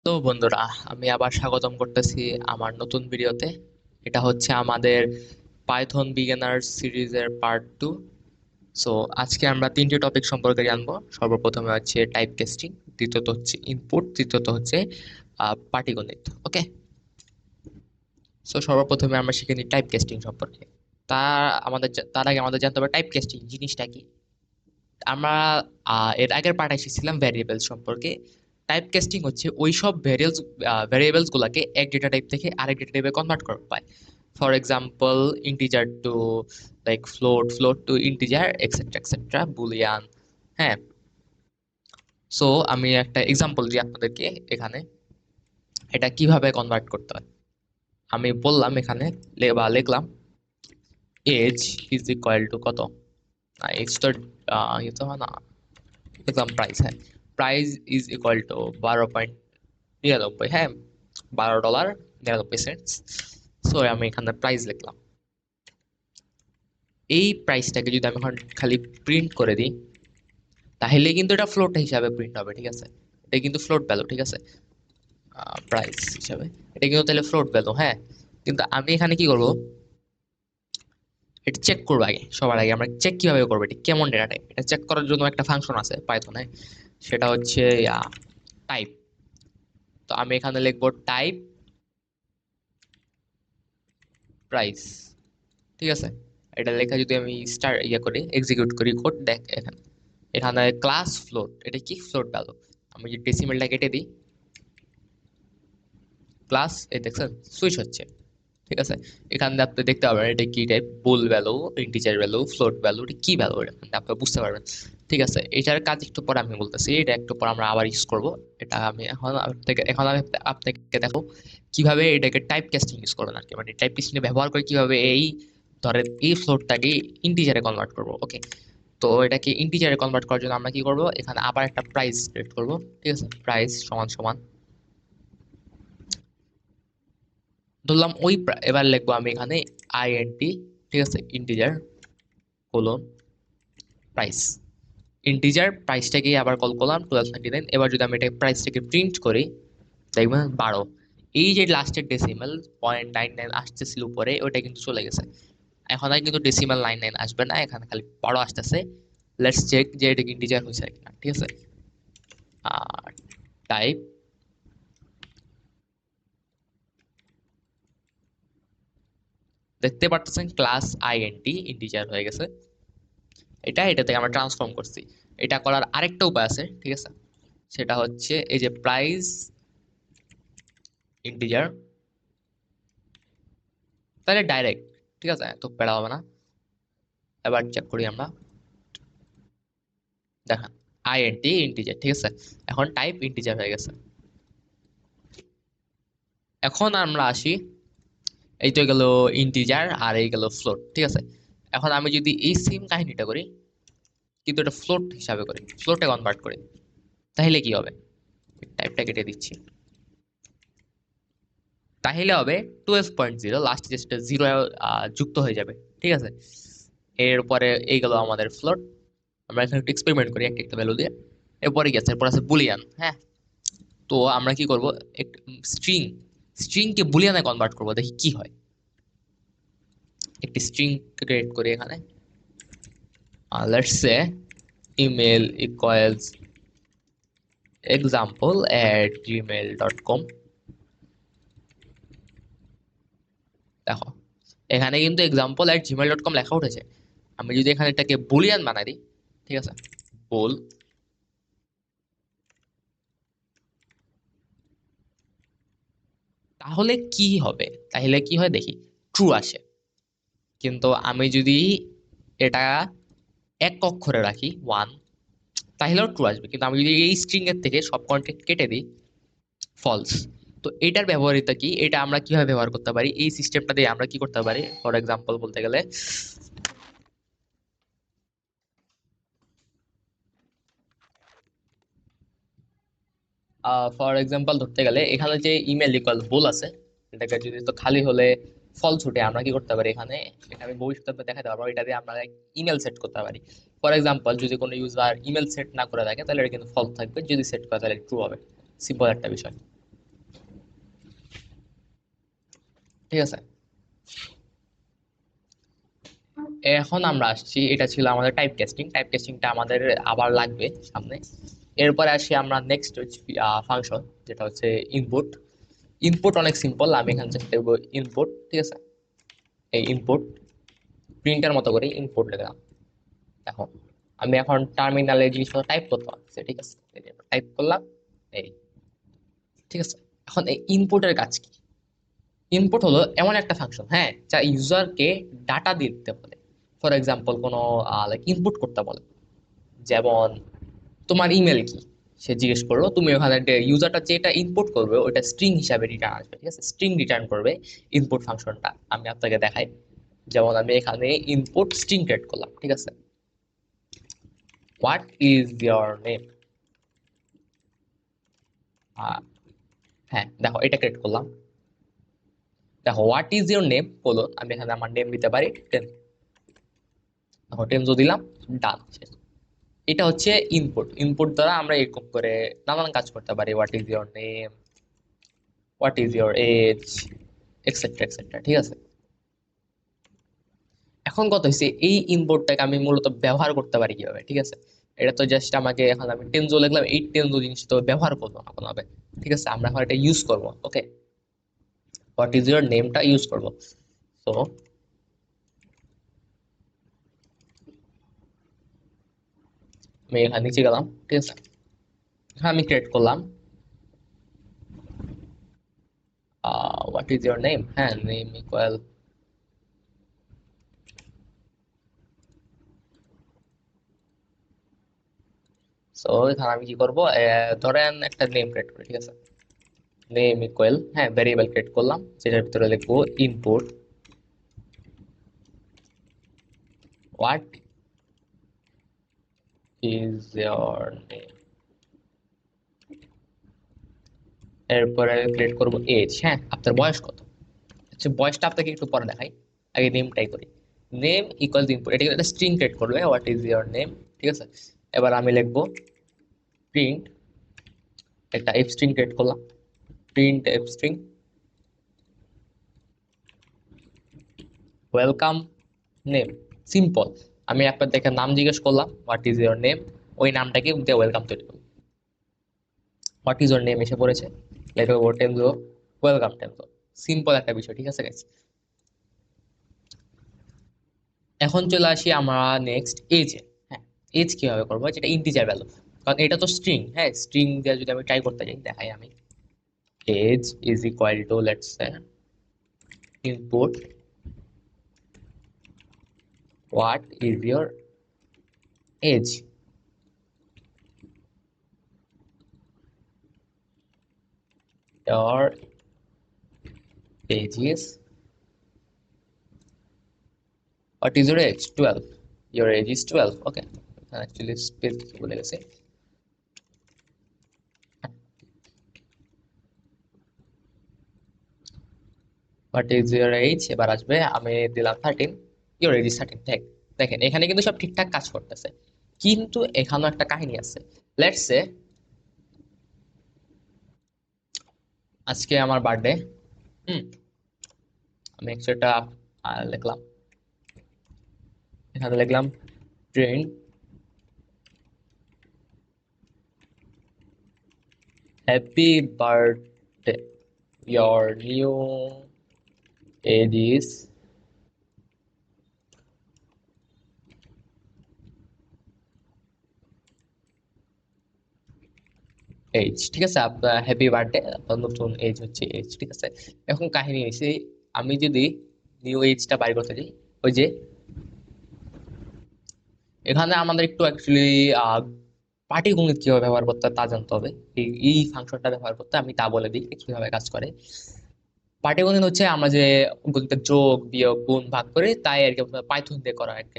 তো বন্ধুরা, আমি আবার স্বাগতম করতেছি আমার নতুন ভিডিওতে। এটা হচ্ছে আমাদের পাইথন বিগিনার্স সিরিজের পার্ট 2। সো আজকে আমরা তিনটি টপিক সম্পর্কে জানবো। সর্বপ্রথমে হচ্ছে টাইপ কাস্টিং, দ্বিতীয়ত হচ্ছে ইনপুট, তৃতীয়ত হচ্ছে পাটিগণিত। ওকে, সো সর্বপ্রথমে আমরা শিখে নিই টাইপ কাস্টিং সম্পর্কে। তা তার আগে আমাদের জানতে হবে টাইপ কাস্টিং জিনিসটা কি। আমরা এর আগের পার্ট এসেছিলাম ভ্যারিয়েবল সম্পর্কে। টাইপ কাস্টিং হচ্ছে ওই সব ভ্যারিয়েবলস গুলাকে এক ডেটা টাইপ থেকে আরেক ডেটা টাইপে কনভার্ট করা হয়। For example, integer to like float, float to integer, etcetera etcetera, boolean. হ্যাঁ, সো আমি একটা এক্সাম্পল দিই আপনাদেরকে এখানে এটা কিভাবে কনভার্ট করতে হয়। আমি বললাম এখানে লিখলাম এজ ইজ ইকুয়াল টু কত। এজ তো ইয়ে তো হয় না, লিখলাম প্রাইস। হ্যাঁ, প্রাইস ইজ ইকুয়াল টু 12.99। হ্যাঁ, $12.99। সো আমি এখানে প্রাইস লিখলাম। এই প্রাইসটাকে যদি আমি এখন খালি প্রিন্ট করে দিই, তাহলে কিন্তু এটা ফ্লোট হিসাবে প্রিন্ট হবে। ঠিক আছে, এটা কিন্তু ফ্লোট ভ্যালু। ঠিক আছে, প্রাইস হিসাবে এটা কিন্তু তাহলে ফ্লোট ভ্যালু। হ্যাঁ, কিন্তু আমি এখানে কি করব, এটা চেক করবো আগে। সবার আগে আমরা চেক কিভাবে করবো, এটা কেমন ডেটা টাইপ, এটা চেক করার জন্য একটা ফাংশন আছে পাইথনে, সেটা হচ্ছে টাইপ। তো আমি এখানে লিখবো টাইপ প্রাইস। ঠিক আছে, এটা লেখা যদি আমি করি, এক্সিকিউট করি কোড, দেখ এখানে এখানে ক্লাস ফ্লোট, এটা কি ফ্লোট ভ্যালু। আমি যদি ডেসিমেলটা কেটে দিই, ক্লাস এই দেখছেন সুইচ হচ্ছে। ঠিক আছে, এখানে আপনি দেখতে পাবেন এটা কি type, bool value, integer value, float value, এটা কি ভ্যালু, এটা আপনি বুঝতে পারবেন। ঠিক আছে, এটার কাজ একটু পরে আমি বলতেছি, এটা একটু পর আমরা আবার ইউজ করব। এটা আমি আমি আপনাকে দেখো কিভাবে এটাকে টাইপ কাস্টিং ইউজ করবেন আর কি, মানে টাইপ কাস্টিং ব্যবহার করে কিভাবে এই ধরেন এই ফ্লোটটাকে ইন্টিজারে কনভার্ট করব। ওকে, তো এটাকে ইন্টিজারে কনভার্ট করার জন্য আমরা কি করব, এখানে আবার একটা প্রাইস ক্রিয়েট করব। ঠিক আছে, প্রাইস সমান সমান ধরলাম এবার লিখবো আমি এখানে আইএনটি। ঠিক আছে, ইন্টিজার কোলন প্রাইস, ইন্টিজার প্রাইসটাকে আবার কল করলাম 12.99। এবার যদি আমি এটা প্রাইসটাকে প্রিন্ট করি, দেখবেন 12। এই যে লাস্টের ডেসিমাল 0.99 আসতেছিল উপরে, ওটা কিন্তু চলে গেছে। এখন আর কিন্তু ডেসিমাল 99 আসবে না, এখানে খালি 12 আসতেছে। লেটস চেক যে এটা ইন্টিজার হয়েছে কিনা। ঠিক আছে, টাইপ দেখতে পারতেছেন ক্লাস আইএনটি ইন্টিজার হয়ে গেছে। এটা থেকে আমরা ট্রান্সফর্ম করছি। এটা করার আরেকটা উপায় আছে। ঠিক আছে, সেটা হচ্ছে এই যে প্রাইস ইন্টিজার, তাহলে ডাইরেক্ট। ঠিক আছে, তো প্যারা হবে না। এবার চেক করি আমরা, দেখেন আইএনটি ইন্টিজার। ঠিক আছে, এখন টাইপ ইন্টিজার হয়ে গেছে। এখন আমরা আসি, এই তো গেল ইন্টিজার আর এই গেল ফ্লোট। ঠিক আছে, এখন আমি যদি এই সেম কাহিনীটা করি, কিন্তু এটা ফ্লোট হিসাবে করি, ফ্লোটে কনভার্ট করি, তাহলে কি হবে, টাইপটা কেটে দিচ্ছি। তাহলে হবে 12.0, লাস্ট যেটা জিরো যুক্ত হয়ে যাবে। ঠিক আছে, এরপরে এই গেল আমাদের ফ্লোট। আমরা এখানে একটু এক্সপেরিমেন্ট করি একটা একটা ভ্যালু দিয়ে। এরপরে গেছে, এরপর আছে বুলিয়ান। হ্যাঁ, তো আমরা কি করব, স্ট্রিং, স্ট্রিংকে বুলিয়ানে কনভার্ট করব, দেখি কি হয়। একটি স্ট্রিং ক্রিয়েট করি এখানে, let's say email equals example@gmail.com। দেখো এখানে কিন্তু example@gmail.com লেখা উঠেছে। আমি যদি এখানে এটাকে বুলিয়ান বানাই দিই, ঠিক আছে, বুল, তাহলে কি হবে, তাহলে কি হয় দেখি, ট্রু আসে। কিন্তু আমি যদি এটা এক অক্ষরে রাখি 1, তাহলেও ট্রু আসবে। কিন্তু আমি যদি এই স্ট্রিং এর থেকে সব কন্টেন্ট কেটে দিই, ফলস। তো এটার ব্যবহারিতা কি, এটা আমরা কিভাবে ব্যবহার করতে পারি, এই সিস্টেমটা দিয়ে আমরা কি করতে পারি, ফর এক্সাম্পল বলতে গেলে, ফর এক্সাম্পল ধরতে গেলে এখানে যে ইমেল ইকুয়াল বুল আছে, এটাকে যদি তো খালি হলে ফলস উঠে, আমরা কি করতে পারি এখানে, এটা আমি ভবিষ্যতে দেখাতে পারবো, এটা দিয়ে আমরা ইমেল সেট করতে পারি। ফর এক্সাম্পল যদি কোনো ইউজার ইমেল সেট না করে থাকে, তাহলে এটা কিন্তু ফলস থাকবে, যদি সেট করে তাহলে ট্রু হবে। সিম্পল একটা বিষয়। ঠিক আছে। এখন আমরা আসছি, এটা ছিল আমাদের টাইপ কাস্টিং। টাইপ কাস্টিংটা আমাদের আবার লাগবে সামনে। এরপরে আসি আমরা নেক্সট ফাংশন, যেটা হচ্ছে ইনপুট। ইনপুট অনেক সিম্পল, আমি এখানে জাস্ট দেবো ইনপুট। ঠিক আছে, এই ইনপুট প্রিন্টার মতো করে ইনপুট লিখলাম। এখন আমি এখন টার্মিনালে জিনিসটা টাইপ করতে পারছি। ঠিক আছে, টাইপ করলাম এই। ঠিক আছে, এখন এই ইনপুটের কাজ কি? ইনপুট হলো এমন একটা ফাংশন, হ্যাঁ, যা ইউজারকে ডাটা দিতে বলে। ফর এক্সাম্পল কোনো লাইক ইনপুট করতে বলে, যেমন তোমার ইমেল কি, সে জিজ্ঞেস করলো, তুমি ওখানে ইউজারটা যেটা ইনপুট করবে ওটা স্ট্রিং হিসাবে রিটার্ন আসবে। ঠিক আছে, স্ট্রিং রিটার্ন করবে ইনপুট ফাংশনটা। আমি আপনাকে দেখাই, যেমন আমি এখানে ইনপুট স্ট্রিং ক্রিয়েট করলাম। ঠিক আছে, হোয়াট ইজ ইয়োর নেম। হ্যাঁ দেখো, এটা ক্রিয়েট করলাম। দেখো হোয়াট ইজ ইয়োর নেম বলো, আমি এখানে আমার নেম দিতে পারি টেন। দেখো টেনজো দিলাম, ডান। এটা হচ্ছে ইনপুট। ইনপুট দ্বারা আমরা এরকম করে নানান কাজ করতে পারি, what is your name, what is your age, etcetera etcetera. ঠিক আছে, এখন কথা হচ্ছে এই ইনপুটটাকে আমি মূলত ব্যবহার করতে পারি কিভাবে। ঠিক আছে, এটা তো জাস্ট আমাকে, এখন আমি টেনজো লিখলাম, এই টেনজো জিনিস তো ব্যবহার করবো না কোনোভাবে। ঠিক আছে, আমরা এখন এটা ইউজ করবো। ওকে, হোয়াট ইজ ইয়োর নেমটা ইউজ করবো। তো আমি এখানে নিচে গেলাম। ঠিক আছে, এখানে আমি ক্রিয়েট করলাম হোয়াট ইজ ইয়োর নেম। হ্যাঁ, নেম ইকুয়াল, সো এখানে আমি কি করবো, ধরেন একটা নেম ক্রিয়েট করি। ঠিক আছে, নেম ইকুয়াল, হ্যাঁ, ভেরিয়েবল ক্রিয়েট করলাম, যেটার ভিতরে লিখবো input what is your name. এরপরে ক্রিয়েট করবো এজ, হ্যাঁ, আপনার বয়স কত। আচ্ছা, বয়সটা আপনাকে একটু পরে দেখাই, আগে নেমটাই করি। নেম ইকুয়াল ইনপুট, এটা একটা স্ট্রিং ক্রিয়েট করবে, হোয়াট ইজ ইয়োর নেম। ঠিক আছে, এবার আমি লিখবো প্রিন্ট, একটা এফ স্ট্রিং ক্রিয়েট করলাম, print F string welcome name. Simple, আমি আপনার দেখে নাম জিজ্ঞেস করলাম, হোয়াট ইজ ইয়োর নেম, ওই নামটাকে দিয়ে ওয়েলকাম তৈরি করলাম। হোয়াট ইজ ইয়োর নেম এসে পড়েছে, লেখা হবো টেনজো, ওয়েলকাম টেনজো। সিম্পল একটা বিষয়। ঠিক আছে গাইস, এখন চলে আসি আমরা নেক্সট এজে। হ্যাঁ, এজ কিভাবে করবো, যেটা ইন্টিজার ভ্যালু, কারণ এটা তো স্ট্রিং। হ্যাঁ, স্ট্রিং দিয়ে যদি আমি ট্রাই করতে যাই, দেখাই আমি, age is equal to let's say input what is your age. your age is, what is your age? 12. Your age is 12. Okay, actually space বলে গেছে। হোয়াট ইজ ইউর এজ, এবার আসবে, আমি দিলাম 13, ইউর এজ ইজ 13। দেখেন এখানে কিন্তু সব ঠিকঠাক কাজ করতেছে, কিন্তু এখানেও একটা কাহিনী আছে। লেটস সে আজকে আমার বার্থডে। হুম, আমি একটা লিখলাম, এখানে লিখলাম print happy birthday, your new age is, age. ঠিক আছে, আপনার হ্যাপি বার্থডে, আপনার নতুন এজ হচ্ছে এজ। ঠিক আছে, এখন কাহিনী হয়েছে, আমি যদি নিউ এজটা বাইর করতে যাই, ওই যে এখানে আমাদের একটু অ্যাকচুয়ালি পাটিগণিত কিভাবে ব্যবহার করতে হয় তা জানতে হবে। এই ফাংশনটা ব্যবহার করতে আমি তা বলে দিই কিভাবে কাজ করে। পাটিগণিত হচ্ছে আমরা যে গণিতের যোগ বিয়োগ গুণ ভাগ করি, তাই আর কি পাইথন দিয়ে করা একটা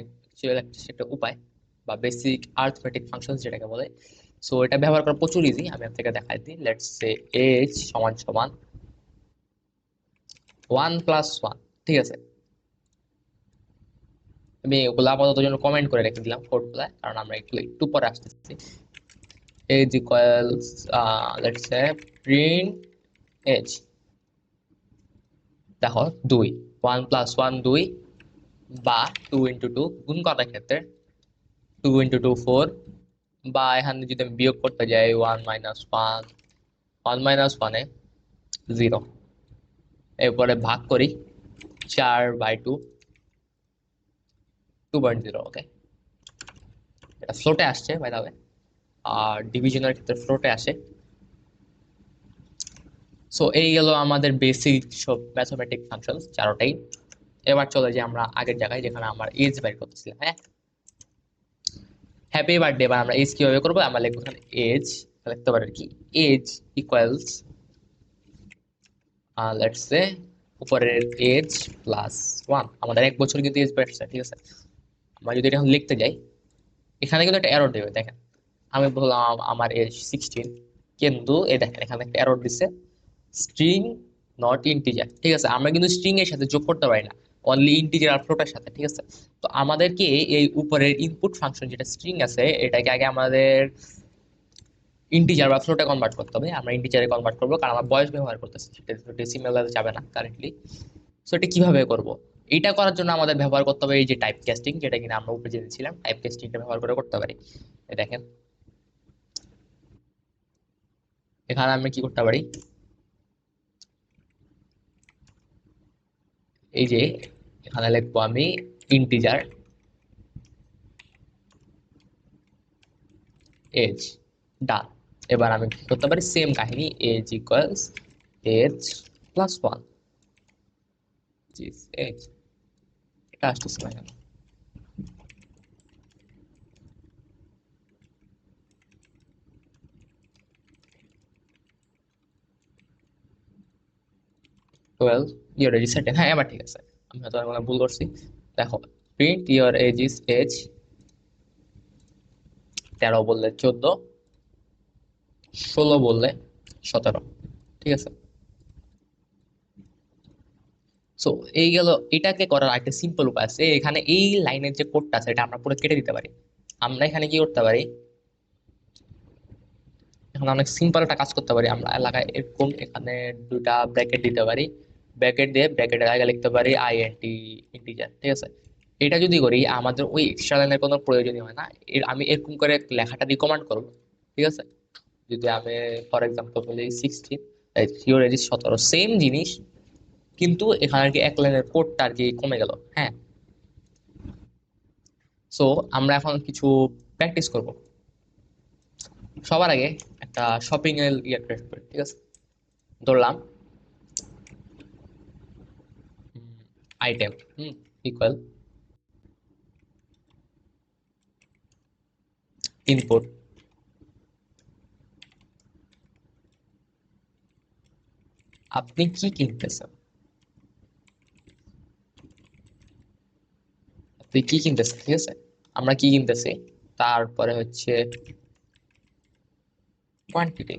একটা উপায়, বা বেসিক আর্থমেটিক ফাংশন যেটাকে বলে। সো এটা ব্যবহার করা প্রচুর ইজি, আমি আপনাকে দেখাই দিই। লেটস সে এজ সমান সমান 1 + 1। ঠিক আছে, আমি ওগুলো আপাতত জন্য কমেন্ট করে রেখে দিলাম কোডগুলা, কারণ আমরা একটু একটু পরে আসতেছি। Age equals let's say print age, দেখো 2, 1 + 1 2, বা 2 × 2 গুণ করার ক্ষেত্রে 2 × 2 4, বা এখানে যদি আমি বিয়োগ করতে যাই 1 - 1, 1 - 1 এ 0, এরপরে ভাগ করি 4/2, 2.0। ওকে, এটা ফ্লোটে আসছে বাই দা ওয়ে, আর ডিভিশনের ক্ষেত্রে ফ্লোটে আসে। সো এই গেল আমাদের বেসিক সব ম্যাথমেটিক ফাংশন চারটাই। এবার চলে যাই আমরা আগের জায়গায় যেখানে আমার এজ বের করতেছিলাম। হ্যাঁ, হ্যাপি বার্থডে, এবার আমরা এজ কিভাবে করবো, আমরা লিখবো এখানে এজ, লিখতে পারি কি এজ ইকুয়ালস, লেটস সে উপরের এজ +1, আমাদের 1 বছর কিন্তু এজ বেড়েছে, ঠিক আছে। আমরা যদি এটা এখন লিখতে যাই, এখানে কিন্তু একটা এরর দেবে, দেখেন আমি বললাম আমার এজ 16, কিন্তু এই দেখেন এখানে একটা এরর দিচ্ছে, স্ট্রিং নট ইন্টিজার, ঠিক আছে। আমরা কিন্তু স্ট্রিং এর সাথে যোগ করতে পারি না, অনলি ইন্টিজার আর ফ্লোটের সাথে, ঠিক আছে। তো আমাদেরকে এই উপরের ইনপুট ফাংশন যেটা স্ট্রিং আছে, এটাকে আগে আমাদের ইন্টিজার বা ফ্লোটে কনভার্ট করতে হবে। আমরা ইন্টিজারে কনভার্ট করবো, কারণ আমরা বয়স ব্যবহার করতেছি, সেটা ডেসিমেলে যাবে না কারেন্টলি। সো এটা কিভাবে করব, এটা করার জন্য আমাদের ব্যবহার করতে হবে এই যে টাইপ কাস্টিং, যেটা কিনা আমরা উপরে জেনেছিলাম, টাইপ কাস্টিংটা ব্যবহার করে করতে পারি। এই দেখেন এখানে আমি কি করতে পারি, এই যে এখানে লিখবো আমি ইন্টিজার এজ, ডান। এবার আমি কি করতে পারি, সেম কাহিনী, এজ ইকুয়ালস এজ +1, এজ, এটা আসতেছে না কেন, 12 ইয়ার এজ সেটেন। হ্যাঁ, এবার ঠিক আছে, আমি হয়তো আর কোনো ভুল করছি। দেখো print your age is age, 13 বললে 14, 16 বললে 17, ঠিক আছে। সো এই গেল, এটাকে করার একটা সিম্পল উপায় আছে, এখানে এই লাইনের যে কোডটা আছে এটা আমরা পুরো কেটে দিতে পারি। আমরা এখানে কি করতে পারি, এখন অনেক সিম্পল একটা কাজ করতে পারি, আমরা এলাকায় এরকম এখানে দুটা ব্র্যাকেট দিতে পারি, ব্র্যাকেট দিয়ে ব্র্যাকেটের আগে লিখতে পারি আইএনটি ইন্টিজার, ঠিক আছে। এটা যদি করি আমাদের ওই এক্সট্রা লাইনের কোনো প্রয়োজনই হয় না। আমি এরকম করে লেখাটা দিয়ে কমান্ড করবো, ঠিক আছে। যদি আমি ফর এক্সাম্পল বলি 16, ইওর এজ 17, সেম জিনিস, কিন্তু এখানে আর কি এক লাইনের কোডটা আর কি কমে গেল। হ্যাঁ, সো আমরা এখন কিছু প্র্যাকটিস করব। সবার আগে একটা শপিং এর ইয়ে ক্রিয়েট করি, ঠিক আছে। ধরলাম আইটেম ইকুয়াল ইনপুট, আপনি কি কিনতেছেন, আপনি কি কিনতেছেন, ঠিক আছে। আমরা কি কিনতেছি, তারপরে হচ্ছে কোয়ান্টিটি,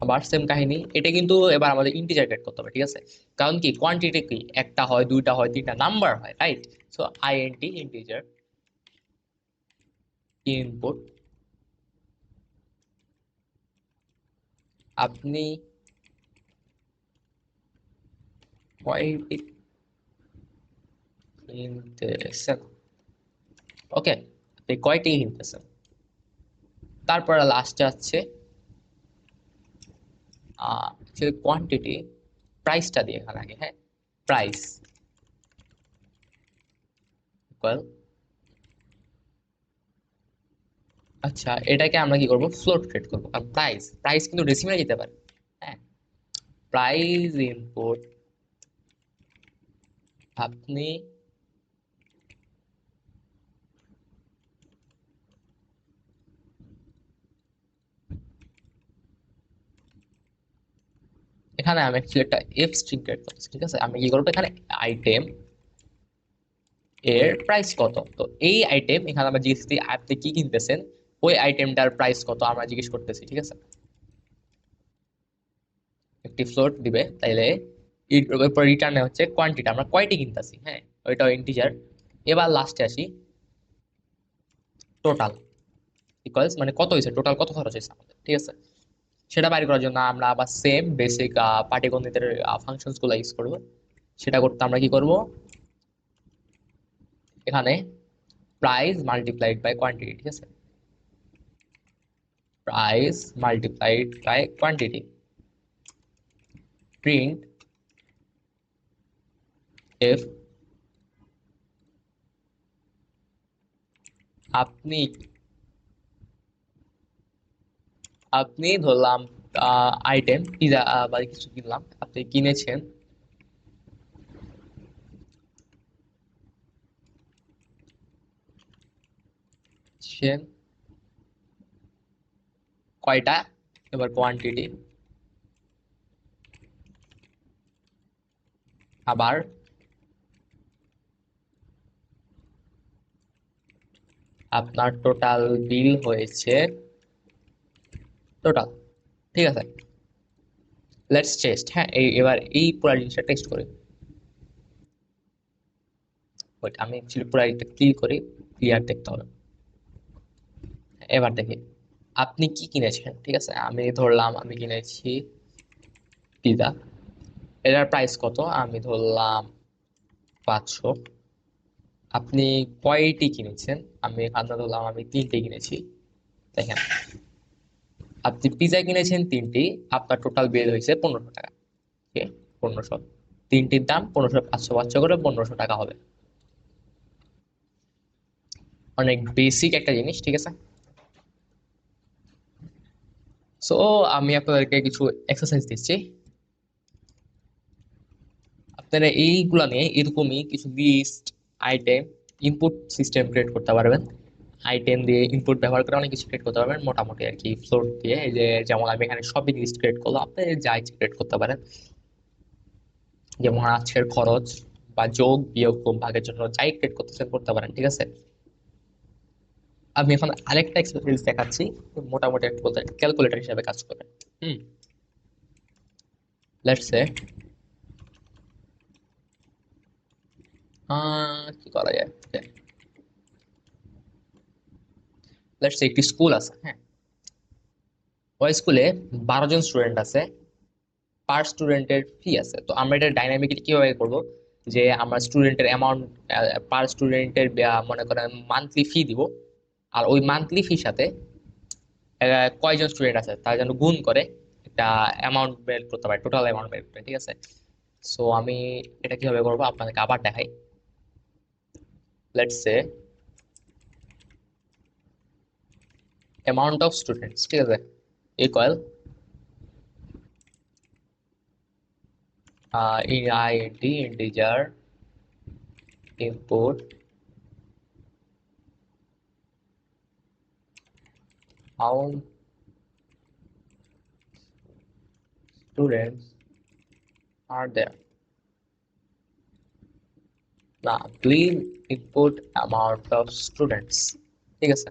আবার সেম কাহিনী, এটা কিন্তু এবার আমাদের ইন্টিজার গেট করতে হবে, ঠিক আছে। কারণ কি কোয়ান্টিটি কি একটা হয়, দুইটা হয়, তিনটা নাম্বার হয়, right. So int integer input, আপনি কয়টি কিনতেছেন, ওকে, আপনি কয়টি কিনতেছেন। তারপরে লাস্টে আছে কোয়ান্টিটি, প্রাইসটা দিয়ে এখানে আগে, হ্যাঁ, প্রাইস ইকুয়াল, আচ্ছা এটাকে আমরা কি করব, ফ্লোট ক্রিয়েট করবো, কারণ প্রাইস প্রাইস কিন্তু ডেসিমেলে যেতে পারে। হ্যাঁ, প্রাইস ইনপুট, আপনি এখানে আমি অ্যাকচুয়ালি একটা এফ স্ট্রিং ক্রিয়েট করতেছি, ঠিক আছে। আমি কি করবো, এখানে আইটেম এর প্রাইস কত, তো এই আইটেম এখানে আমরা জিজ্ঞেস করি আপনি কি কিনতেছেন, ওই আইটেমটার প্রাইস কত আমরা জিজ্ঞেস করতেছি, ঠিক আছে। একটি ফ্লোট দিবে, তাইলে এরপর রিটার্নে হচ্ছে কোয়ান্টিটি, আমরা কয়টি কিনতেছি, হ্যাঁ, ওইটাও ইন্টিজার। এবার লাস্টে আসি টোটাল ইকুয়ালস, মানে কত হয়েছে, টোটাল কত খরচ হয়েছে আমাদের, ঠিক আছে। সেটা বাইর করার জন্য আমরা আবার সেম বেসিক পাটিগণিতের ফাংশনস গুলো ইউজ করব। সেটা করতে আমরা কি করব, এখানে প্রাইস মাল্টিপ্লাইড বাই কোয়ান্টিটি, ঠিক আছে, price multiplied by quantity, print F আপনি আপনি ধরলাম আইটেম পিজা বা কিছু কিনলাম, আপনি কিনেছেন সেন কয়টা, এবার কোয়ান্টিটি, আবার আপনার টোটাল বিল হয়েছে টোটাল, ঠিক আছে। লেটস টেস্ট, হ্যাঁ এবার এই পুরো জিনিসটা টেস্ট করি। ওয়েট, আমি অ্যাকচুয়ালি পুরো এটা ক্লিক করি, ক্লিয়ার দেখতে হবে। এবার দেখি আপনি কি কিনেছেন, ঠিক আছে, আমি ধরলাম আমি কিনেছি পিজা, এটার প্রাইস কত, আমি ধরলাম 500। আপনি কয়টি কিনেছেন, আমি এখানে ধরলাম আমি 3টে কিনেছি। দেখেন, আপনি পিজা কিনেছেন 3টি, আপনার টোটাল বিল হয়েছে 1500 টাকা। ওকে, 1500, তিনটির দাম 1500, 500 500 করে 1500 টাকা হবে। অনেক বেসিক একটা জিনিস, ঠিক আছে। সো আমি আপনাদেরকে কিছু এক্সারসাইজ দিচ্ছি, আপনারা এইগুলা নিয়ে এরকমই কিছু list, item, input system create করতে পারবেন। আইটেম দিয়ে ইনপুট ব্যবহার করে অনেক কিছু ক্রিয়েট করতে পারবেন মোটামুটি আর কি, ফ্লোর দিয়ে। এই যে যেমন আমি এখানে শপিং লিস্ট ক্রিয়েট করলাম, আপনি যা ইচ্ছে ক্রিয়েট করতে পারেন, যেমন আজকের খরচ বা যোগ বিয়োগ গুণ ভাগের জন্য যাই ক্রিয়েট করতেছেন করতে পারেন, ঠিক আছে। আমি এখন আরেকটা এক্সারসাইজ দেখাচ্ছি, মোটামুটি একটু বলতে ক্যালকুলেটর হিসেবে কাজ করে। হুম, লেটস সে কি করা যায়, লেটস সে একটি স্কুল আছে, হ্যাঁ, ওই স্কুলে 12 জন স্টুডেন্ট আছে, পার স্টুডেন্টের ফি আছে। তো আমরা এটা ডাইনামিক্যালি কিভাবে করব, যে আমরা স্টুডেন্টের অ্যামাউন্ট, পার স্টুডেন্টের মনে করেন মান্থলি ফি দিব, আর ওই মান্থলি ফির সাথে কয়জন স্টুডেন্ট আছে তার জন্য গুণ করে একটা অ্যামাউন্ট বের করতে পারি, টোটাল অ্যামাউন্ট বের করতে, ঠিক আছে। সো আমি এটা কিভাবে করবো আপনাদেরকে আবার দেখাই। Let's say amount of students, ঠিক আছে, equal int integer input how students are there, না please input amount of students, ঠিক আছে।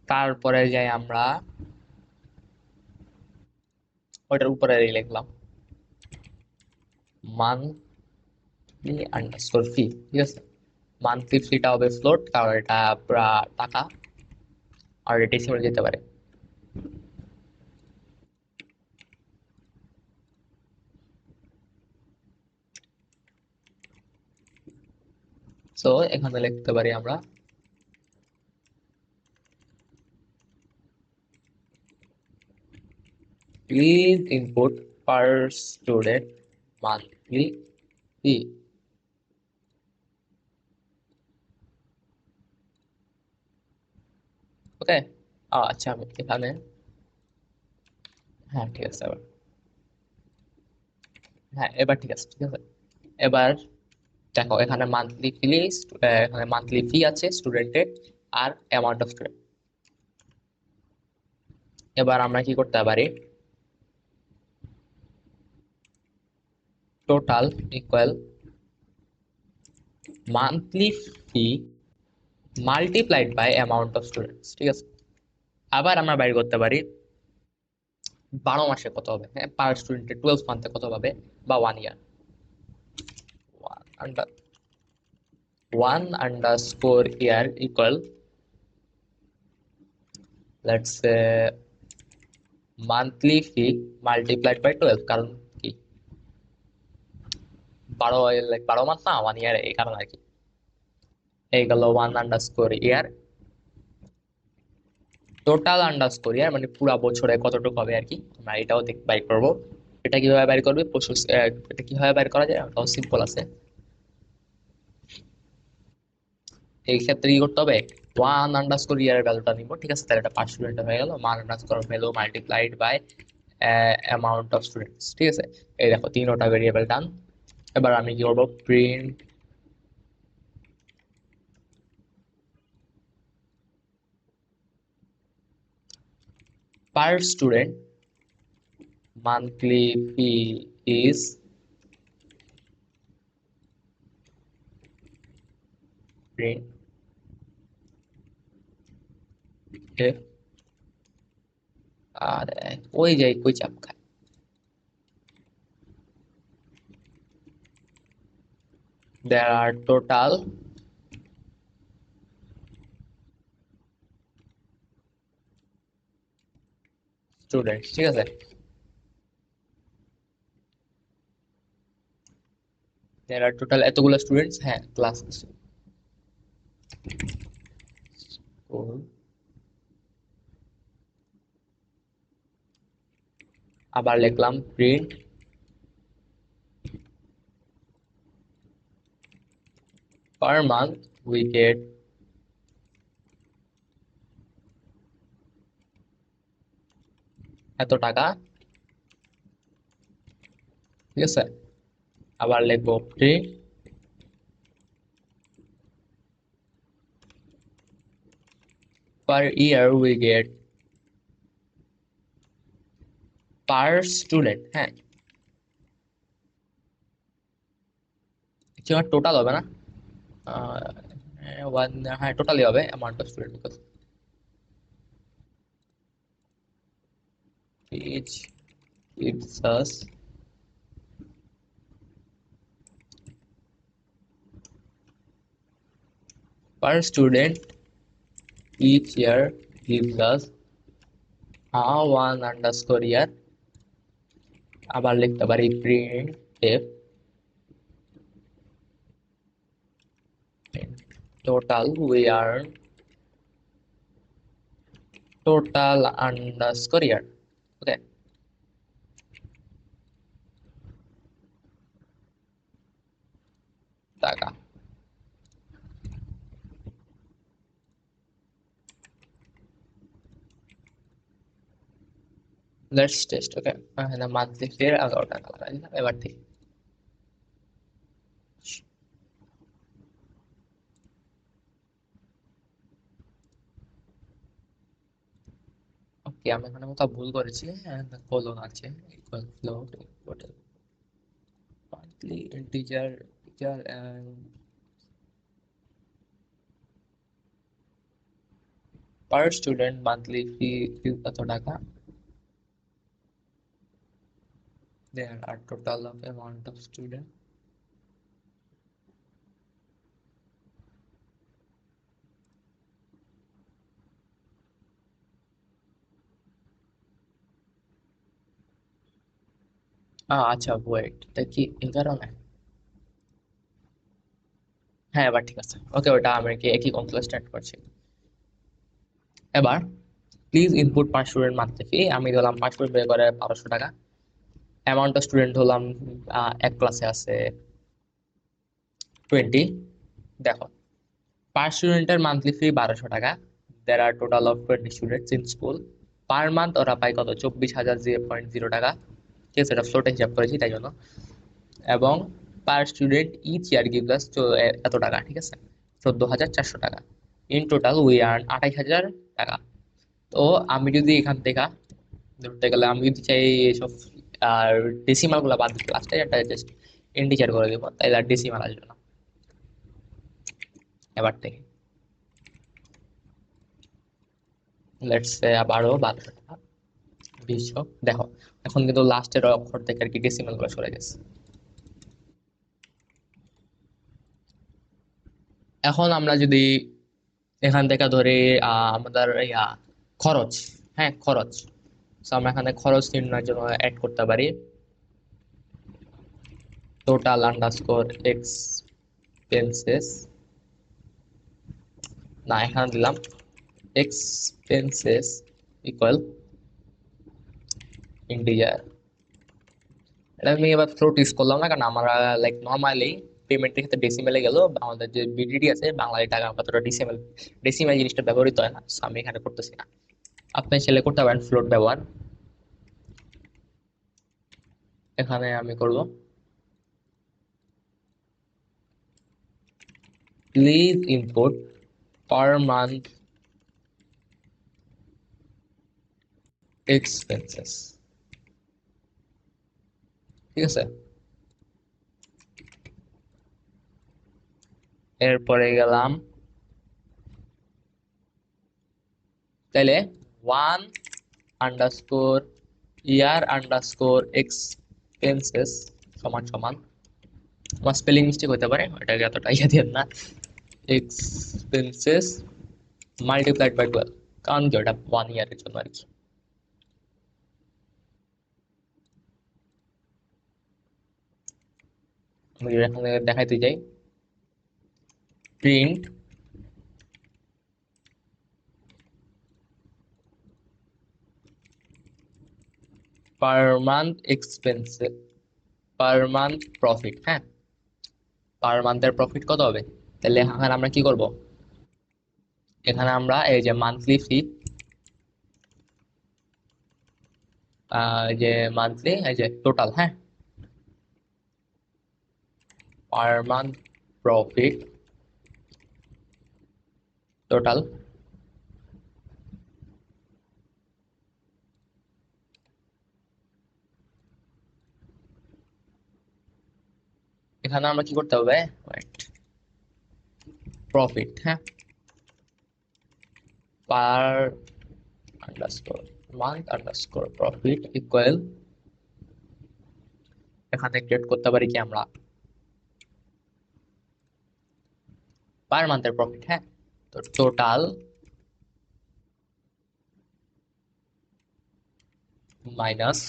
তারপরে যাই আমরা ওইটার উপরে লিখলাম মান্থলি আন্ডারস্কোর ফি, ঠিক আছে। মান্থলি ফিটা হবে ফ্লোট, কারণ এটা পুরা টাকা, আর ডেসিমাল যেতে পারে। সো এখানে লিখতে পারি আমরা please input per student monthly fee. Okay, আচ্ছা আমি এখানে, হ্যাঁ ঠিক আছে এবার, হ্যাঁ এবার ঠিক আছে, ঠিক আছে। এবার দেখো এখানে মান্থলি ফি, এখানে মান্থলি ফি আছে স্টুডেন্টের, আর অ্যামাউন্ট অফ স্টুডেন্ট। এবার আমরা কি করতে পারি, total equal monthly fee multiplied by amount of students, ঠিক আছে। আবার আমরা বাইর করতে পারি 12 মাসে কত হবে, হ্যাঁ, পার স্টুডেন্টের 12 মান্থে কত পাবে, বা 1 year. One underscore year equal, let's say monthly fee multiplied by 12, কারণ কি 12, লাইক 12 মাস না 1 ইয়ার, এই কারণে আর কি। এই গেল 1 আন্ডারস্কোর ইয়ার, টোটাল আন্ডারস্কোর ইয়ার মানে পুরা বছরে কতটুকু হবে আর কি, আমরা এটাও বাইর করবো। এটা কিভাবে বাইর করবে, প্রসেস, এটা কিভাবে বাইর করা যায়, ওটাও সিম্পল আছে। এই ক্ষেত্রে কি করতে হবে, 1 আন্ডারস্কোর ইয়ারের ভ্যালুটা নিব, ঠিক আছে, তাহলে এটা পার স্টুডেন্ট হয়ে গেল 1 underscore value multiplied by amount of students, ঠিক আছে। এই দেখো তিনটা ভেরিয়েবল ডান। এবার আমি কি করবো, print per student monthly fee is print if, আর ওই যাই কই চাপ খায়, there are total students, ঠিক আছে, there are total এতগুলো স্টুডেন্টস, হ্যাঁ ক্লাস আবার লিখলাম print per month we get এত টাকা, ঠিক আছে। আবার লিখবো print per year we get per student, হ্যাঁ টোটাল হবে না, ওয়ান, হ্যাঁ টোটালি হবে amount of student, because each gives us per student each year gives us a 1 underscore ইয়ার। আবার লিখতে পারি print F total we earn total underscore year, ওকে। টাকা, let's test, ওকে। হ্যাঁ মান্থলি ফের 11 টাকা লাগাই দিলাম, এবার দেখি। ওকে, আমি এখানে কোথাও ভুল করেছি, কোলন আছে, ইকুয়াল ফ্লোট মান্থলি ইন্টিজার টিজার পার স্টুডেন্ট মান্থলি ফি কত টাকা, there are total of amount of student, আচ্ছা ওয়েট, এটা কি এই কারণে, হ্যাঁ এবার ঠিক আছে, ওকে ওটা আমি কি একই কনসোল স্টার্ট করছি। এবার please input per student monthly fee, আমি দিলাম পার স্টুডেন্ট বের করে 1200 টাকা। অ্যামাউন্ট অফ স্টুডেন্ট হলাম, এক ক্লাসে আছে 20। দেখো পার স্টুডেন্টের মান্থলি ফি 1200 টাকা, দের আর total of 20 students in school, per month ওরা পায় কত, 24,000.0 টাকা, ঠিক আছে, এটা ফ্লোটে হিসাব করেছি তাই জন্য। এবং per student each year gives us এত টাকা, ঠিক আছে, 14,400 টাকা। ইন টোটাল উই আর্ন 28,000 টাকা। তো আমি যদি এখান থেকে ধরতে গেলে, আমি যদি চাই এসব আর ডেসিমাল গুলো বাদ দিতে, লাস্টে একটা জাস্ট ইন্টিজার করে দিব, তাইলে আর ডেসিমাল আসবে না। এবার থেকে লেটস সে আবারও 1200 টাকা, 200, দেখো এখন কিন্তু লাস্টের অক্ষর থেকে আর কি ডেসিমাল গুলো সরে গেছে। এখন আমরা যদি এখান থেকে ধরি আমাদের খরচ, হ্যাঁ খরচ, সো আমরা এখানে খরচ নির্ণয়ের জন্য অ্যাড করতে পারি টোটাল আন্ডারস্কোর এক্সপেন্সেস, না এখানে দিলাম এক্সপেন্সেস ইকুয়াল ইন্টিজার। এটা আমি এবার থ্রোট ইউজ করলাম না, কারণ আমরা লাইক নর্মালি পেমেন্টের ক্ষেত্রে ডেসিমেলে গেলেও আমাদের যে বিডিটি আছে বাংলাদেশ টাকা কতটা ডেসিমেল ডেসিমেল জিনিসটা ব্যবহৃত হয় না, so আমি এখানে করতেছি না। আপনি চাইলে করতে পারেন ফ্লোট ব্যবহার। এখানে আমি করব please input per month expenses, ঠিক আছে। এরপরে গেলাম তাইলে 1_year_expenses সমান সমান, আমার স্পেলিং মিস্টেক হতে পারে, ওটাকে এতটা ইয়ে দিয়ে না, এক্সপেন্সেস মাল্টিপ্লাইড বাই 12, কারণ কি ওটা 1 ইয়ারের জন্য আর কি। আমি এখানে দেখাইতে যাই print per month expenses per month profit, হ্যাঁ পার মান্থের প্রফিট কত হবে। তাহলে এখানে আমরা কি করব, এখানে আমরা এই যে মান্থলি ফি, যে মান্থলি এই যে টোটাল, হ্যাঁ পার মান্থ প্রফিট টোটাল, এখানে আমরা কি করতে হবে, প্রফিট, হ্যাঁ per underscore month underscore profit equal, এখানে ক্রিয়েট করতে পারি কি আমরা পার মান্থের প্রফিট, হ্যাঁ তো টোটাল মাইনাস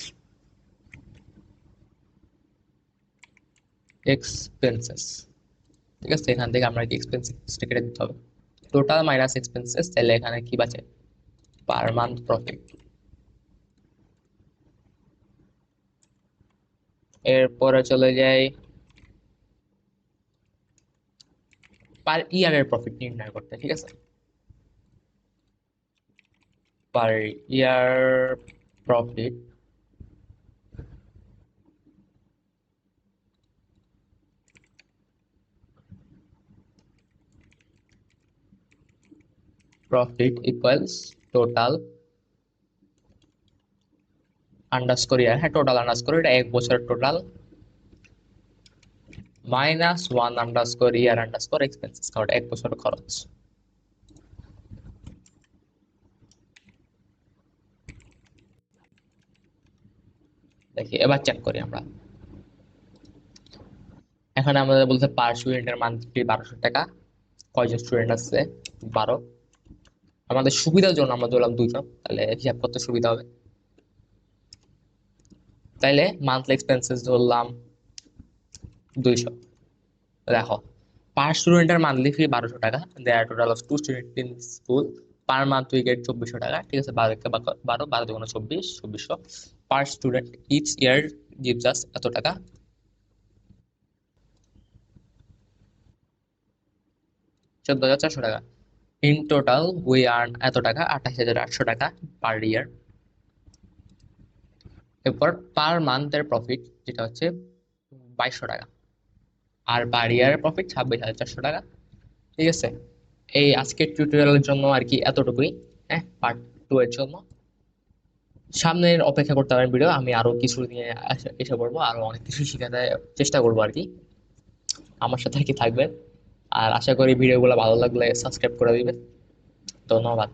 এক্সপেন্সেস, ঠিক আছে। এখান থেকে আমরা কি এক্সপেন্সেস কেটে দিতে হবে, টোটাল মাইনাস এক্সপেন্সেস, তাহলে এখানে কি বাঁচে পার মান্থ প্রফিট। এরপরে চলে যাই পার ইয়ারের প্রফিট নির্ণয় করতে, ঠিক আছে। Per year profit equals total underscore year, হ্যাঁ টোটাল আন্ডারস্কোর এটা 1 বছরের total minus 1 underscore year underscore expenses, কারণ 1 বছরের খরচ। দেখি এবার চেক করি আমরা, এখানে আমাদের বলতে পার স্টুডেন্টের মান্থলি 1200 টাকা, কয়জন স্টুডেন্ট আছে 12, আমাদের সুবিধার জন্য আমরা ধরলাম 200, তাহলে হিসাব করতে সুবিধা হবে। তাইলে মান্থলি এক্সপেন্সেস ধরলাম 200, দেখো পার স্টুডেন্টের মান্থলি ফি 1200 টাকা, there total of 2 student in school, per month we get 2400 টাকা, ঠিক আছে 12 12 দুগুণ 24, 2400 per student each year gives us এত টাকা, 14,400 টাকা। ইন টোটাল উই আর্ন এত টাকা, 28,800 টাকা পার ইয়ার। এরপর পার মান্থের প্রফিট যেটা হচ্ছে 2200 টাকা, আর পার ইয়ারের প্রফিট 26,400 টাকা, ঠিক আছে। এই আজকের টিউটোরিয়ালের জন্য আর কি এতটুকুই, হ্যাঁ পার্ট 2 এর জন্য সামনের অপেক্ষা করতে পারেন ভিডিও, আমি আরো কিছু নিয়ে এসে পড়বো, আরো অনেক কিছু শেখাতে চেষ্টা করবো আর কি। আমার সাথে আর কি থাকবেন, আর আশা করি ভিডিওগুলো ভালো লাগলে সাবস্ক্রাইব করে দিবেন। ধন্যবাদ।